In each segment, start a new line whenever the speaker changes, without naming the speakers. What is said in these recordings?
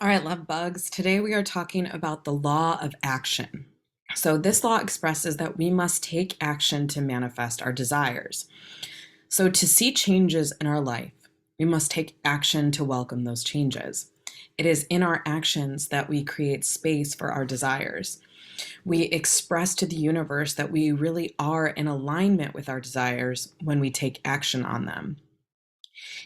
All right, love bugs. Today we are talking about the law of action. So, this law expresses that we must take action to manifest our desires. So, to see changes in our life, we must take action to welcome those changes. It is in our actions that we create space for our desires. We express to the universe that we really are in alignment with our desires when we take action on them.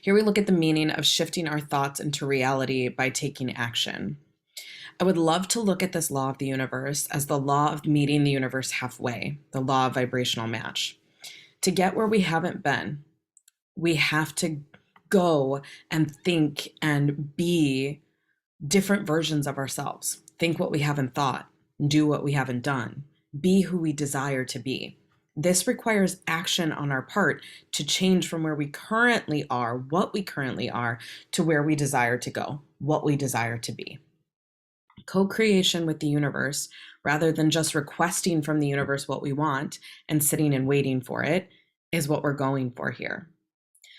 Here we look at the meaning of shifting our thoughts into reality by taking action. I would love to look at this law of the universe as the law of meeting the universe halfway, the law of vibrational match. To get where we haven't been, we have to go and think and be different versions of ourselves. Think what we haven't thought, do what we haven't done, be who we desire to be. This requires action on our part to change from where we currently are, what we currently are, to where we desire to go, what we desire to be. Co-creation with the universe, rather than just requesting from the universe what we want and sitting and waiting for it, is what we're going for here.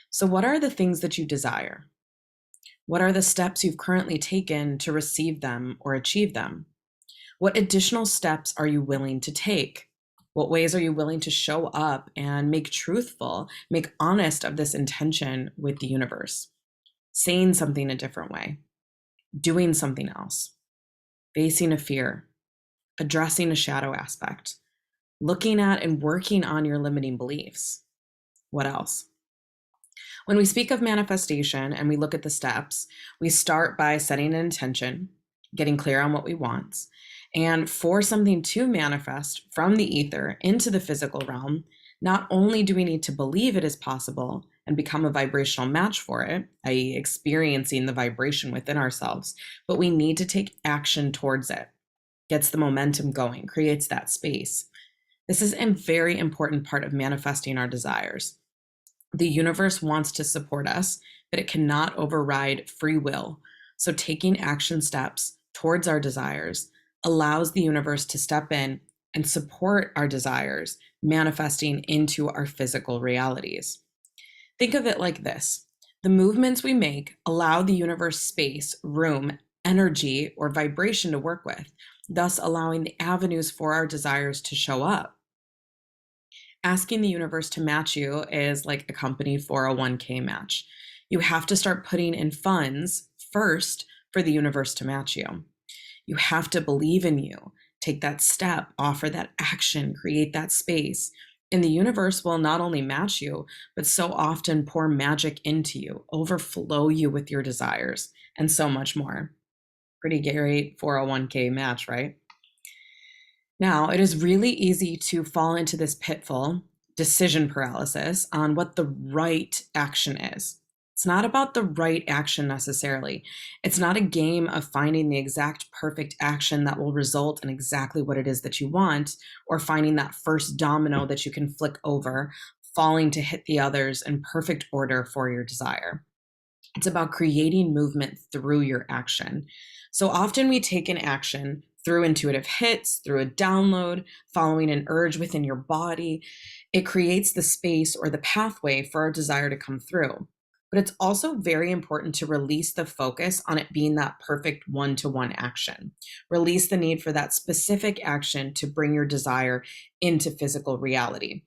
So, what are the things that you desire? What are the steps you've currently taken to receive them or achieve them? What additional steps are you willing to take? What ways are you willing to show up and make truthful, make honest of this intention with the universe? Saying something a different way, doing something else, facing a fear, addressing a shadow aspect, looking at and working on your limiting beliefs. What else? When we speak of manifestation and we look at the steps, we start by setting an intention, getting clear on what we want. And for something to manifest from the ether into the physical realm, not only do we need to believe it is possible and become a vibrational match for it, i.e., experiencing the vibration within ourselves, but we need to take action towards it. Gets the momentum going, creates that space. This is a very important part of manifesting our desires. The universe wants to support us, but it cannot override free will. So taking action steps towards our desires allows the universe to step in and support our desires, manifesting into our physical realities. Think of it like this. The movements we make allow the universe space, room, energy, or vibration to work with, thus allowing the avenues for our desires to show up. Asking the universe to match you is like a company 401k match. You have to start putting in funds first for the universe to match you. You have to believe in you, take that step, offer that action, create that space. And the universe will not only match you, but so often pour magic into you, overflow you with your desires, and so much more. Pretty great 401k match, right? Now, it is really easy to fall into this pitfall, decision paralysis, on what the right action is. It's not about the right action necessarily. It's not a game of finding the exact perfect action that will result in exactly what it is that you want, or finding that first domino that you can flick over, falling to hit the others in perfect order for your desire. It's about creating movement through your action. So often we take an action through intuitive hits, through a download, following an urge within your body. It creates the space or the pathway for our desire to come through. But it's also very important to release the focus on it being that perfect one-to-one action. Release the need for that specific action to bring your desire into physical reality.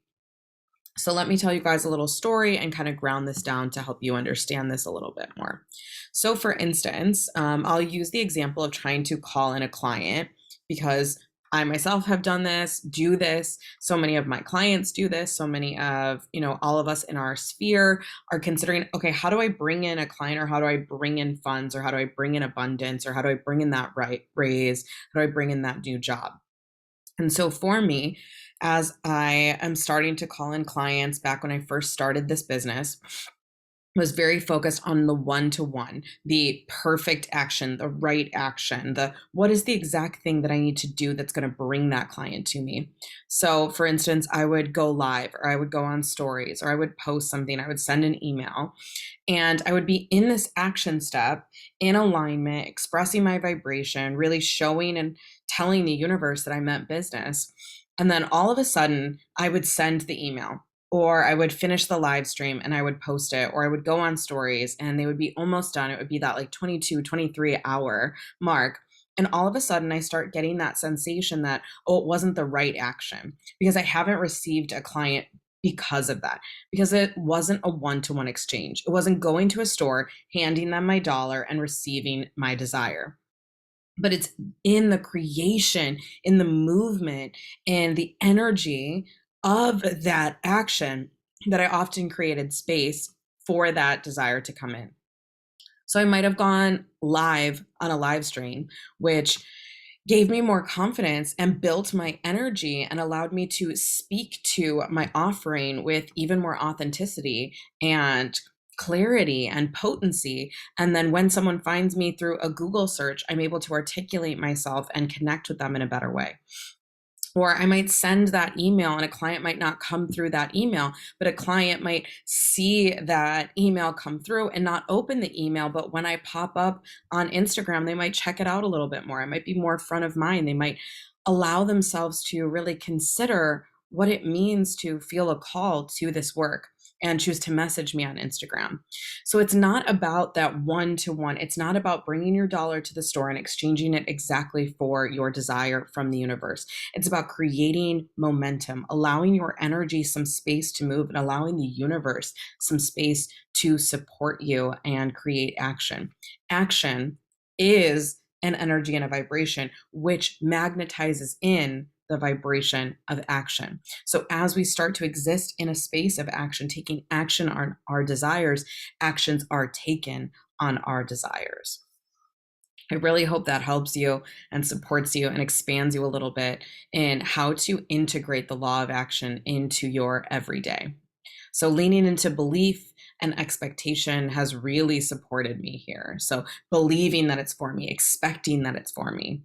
So let me tell you guys a little story and kind of ground this down to help you understand this a little bit more. So for instance, I'll use the example of trying to call in a client because I myself have done this, do this. So many of my clients do this. So many of, all of us in our sphere are considering, okay, how do I bring in a client, or how do I bring in funds, or how do I bring in abundance, or how do I bring in that right raise? How do I bring in that new job? And so for me, as I am starting to call in clients back when I first started this business, was very focused on the one-to-one, the perfect action, the right action, the what is the exact thing that I need to do that's going to bring that client to me. So for instance, I would go live, or I would go on stories, or I would post something, I would send an email, and I would be in this action step, in alignment, expressing my vibration, really showing and telling the universe that I meant business. And then all of a sudden, I would send the email. Or I would finish the live stream and I would post it, or I would go on stories and they would be almost done. It would be that like 22, 23 hour mark. And all of a sudden, I start getting that sensation that, oh, it wasn't the right action because I haven't received a client because of that, because it wasn't a one-to-one exchange. It wasn't going to a store, handing them my dollar, and receiving my desire. But it's in the creation, in the movement, and the energy of that action that I often created space for that desire to come in. So I might have gone live on a live stream, which gave me more confidence and built my energy and allowed me to speak to my offering with even more authenticity and clarity and potency. And then when someone finds me through a Google search, I'm able to articulate myself and connect with them in a better way. Or I might send that email and a client might not come through that email, but a client might see that email come through and not open the email. But when I pop up on Instagram, they might check it out a little bit more. It might be more front of mind. They might allow themselves to really consider what it means to feel a call to this work and choose to message me on Instagram. So it's not about that one-to-one. It's not about bringing your dollar to the store and exchanging it exactly for your desire from the universe. It's about creating momentum, allowing your energy some space to move, and allowing the universe some space to support you and create action. Action is an energy and a vibration, which magnetizes in the vibration of action. So as we start to exist in a space of action, taking action on our desires, actions are taken on our desires. I really hope that helps you and supports you and expands you a little bit in how to integrate the law of action into your everyday. So leaning into belief and expectation has really supported me here. So believing that it's for me, expecting that it's for me.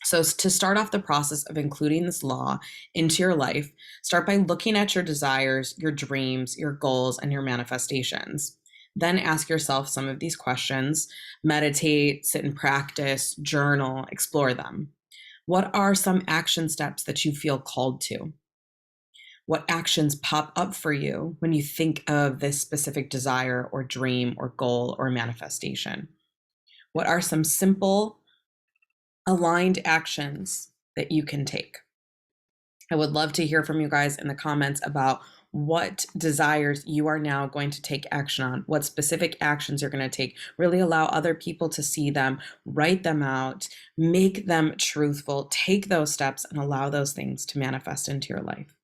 So to start off the process of including this law into your life, start by looking at your desires, your dreams, your goals, and your manifestations. Then ask yourself some of these questions, meditate, sit and practice, journal, explore them. What are some action steps that you feel called to? What actions pop up for you when you think of this specific desire or dream or goal or manifestation? What are some simple, aligned actions that you can take? I would love to hear from you guys in the comments about what desires you are now going to take action on, what specific actions you're going to take. Really allow other people to see them, write them out, make them truthful, take those steps, and allow those things to manifest into your life.